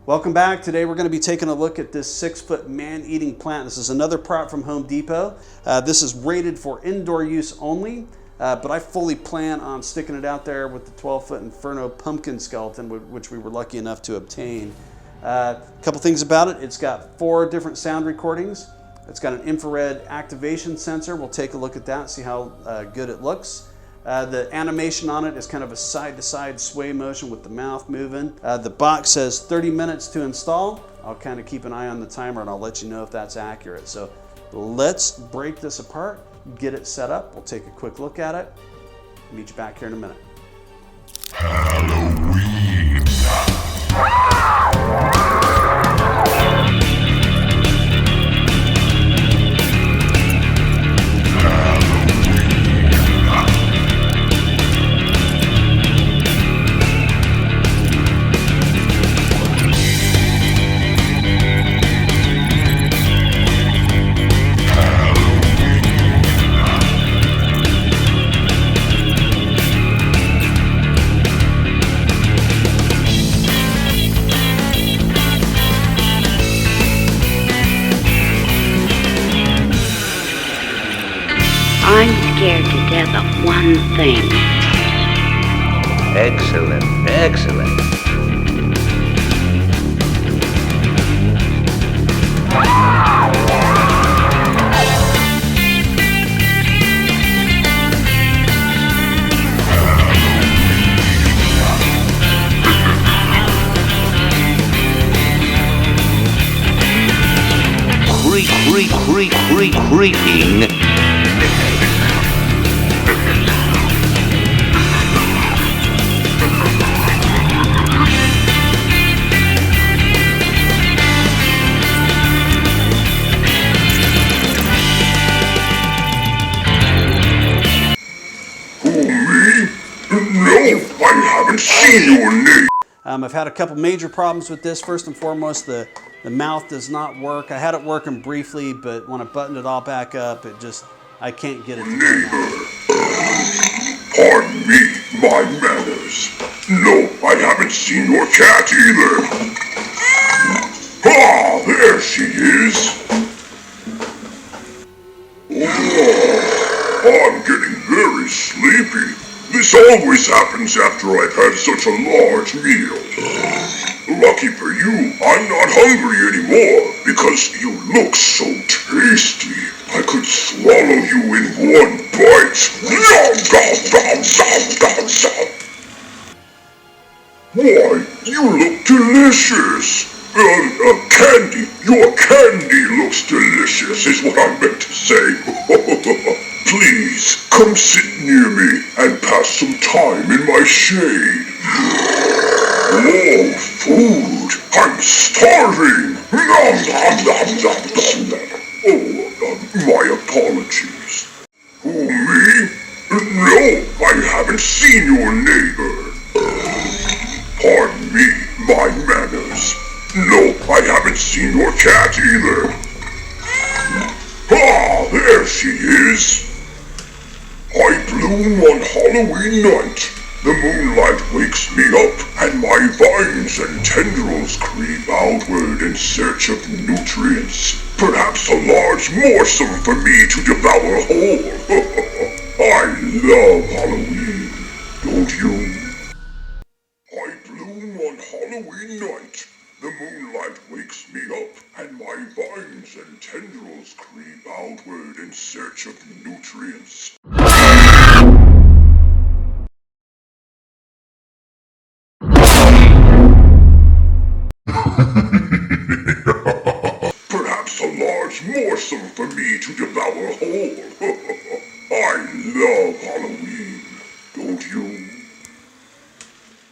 Welcome back. Today we're going to be taking a look at this 6-foot man-eating plant. This is another prop from Home Depot. This is rated for indoor use only, but I fully plan on sticking it out there with the 12-foot Inferno pumpkin skeleton, which we were lucky enough to obtain. A couple things about it. It's got 4 different sound recordings. It's got an infrared activation sensor. We'll take a look at that, see how good it looks. The animation on it is kind of a side-to-side sway motion with the mouth moving. The box says 30 minutes to install. I'll kind of keep an eye on the timer and I'll let you know if that's accurate. So let's break this apart, get it set up. We'll take a quick look at it. Meet you back here in a minute. Halloween. I'm scared to death of one thing. Excellent, excellent. Creeping. Seen your name. I've had a couple major problems with this. First and foremost, the mouth does not work. I had it working briefly, but when I buttoned it all back up, I can't get it to go now. Pardon me, my manners. No, I haven't seen your cat either. Ah, there she is. Oh, I'm getting very sleepy. This always happens after I've had such a large meal. Lucky for you, I'm not hungry anymore because you look so tasty. I could swallow you in one bite. Why, you look delicious. Candy, your candy looks delicious is what I meant to say. Please, come sit near me and pass some time in my shade. Oh, food! I'm starving! Oh, my apologies. Who, me? No, I haven't seen your neighbor. Pardon me, my manners. No, I haven't seen your cat either. Ah, there she is. I bloom on Halloween night. The moonlight wakes me up, and my vines and tendrils creep outward in search of nutrients. Perhaps a large morsel for me to devour whole. I love Halloween, don't you? I bloom on Halloween night. The moonlight wakes me up, and my vines and tendrils creep outward in search of nutrients. Perhaps a large morsel for me to devour whole. I love Halloween, don't you?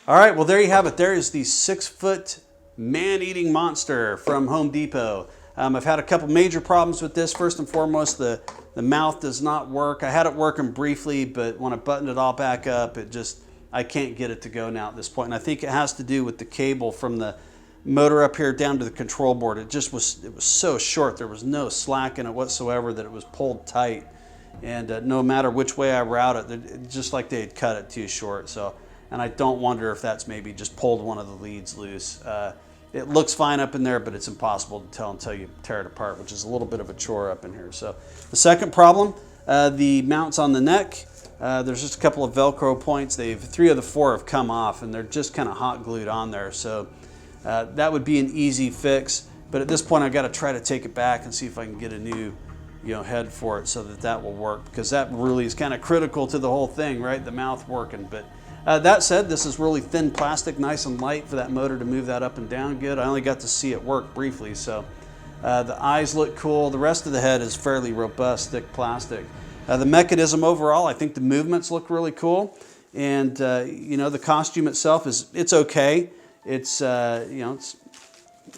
All right, well, there you have it. There is the 6-foot man-eating monster from Home Depot. I've had a couple major problems with this. First and foremost, the mouth does not work. I had it working briefly, but when I buttoned it all back up, I can't get it to go now at this point. And I think it has to do with the cable from the motor up here down to the control board. It was so short. There was no slack in it whatsoever, that it was pulled tight. And no matter which way I route it, just like they had cut it too short. So and I don't wonder if that's maybe just pulled one of the leads loose. It looks fine up in there, but it's impossible to tell until you tear it apart, which is a little bit of a chore up in here. So the second problem, the mounts on the neck. There's just a couple of Velcro points. 3 of the 4 have come off, and they're just kind of hot glued on there. So that would be an easy fix. But at this point, I've got to try to take it back and see if I can get a new, head for it so that will work, because that really is kind of critical to the whole thing, right? The mouth working. But that said, this is really thin plastic, nice and light for that motor to move that up and down good. I only got to see it work briefly, so the eyes look cool. The rest of the head is fairly robust, thick plastic. The mechanism overall, I think the movements look really cool, and the costume itself it's okay. It's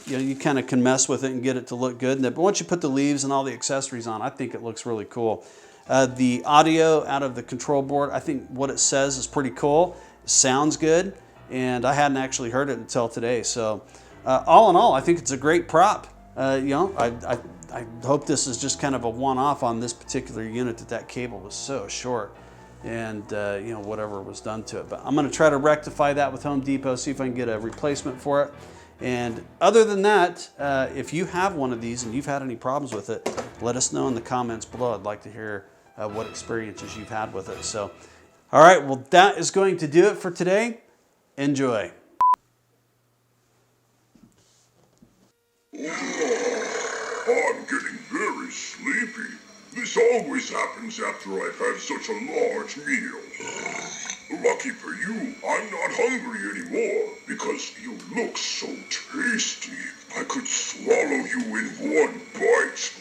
you kind of can mess with it and get it to look good. But once you put the leaves and all the accessories on, I think it looks really cool. The audio out of the control board, I think what it says is pretty cool. It sounds good, and I hadn't actually heard it until today. So all in all, I think it's a great prop. I hope this is just kind of a one-off on this particular unit, that cable was so short, and whatever was done to it. But I'm going to try to rectify that with Home Depot, see if I can get a replacement for it. And other than that, if you have one of these and you've had any problems with it, let us know in the comments below. I'd like to hear what experiences you've had with it. So, all right, well, that is going to do it for today. Enjoy. I'm getting very sleepy. This always happens after I've had such a large meal. Lucky for you, I'm not hungry anymore, because you look so tasty. I could swallow you in one bite.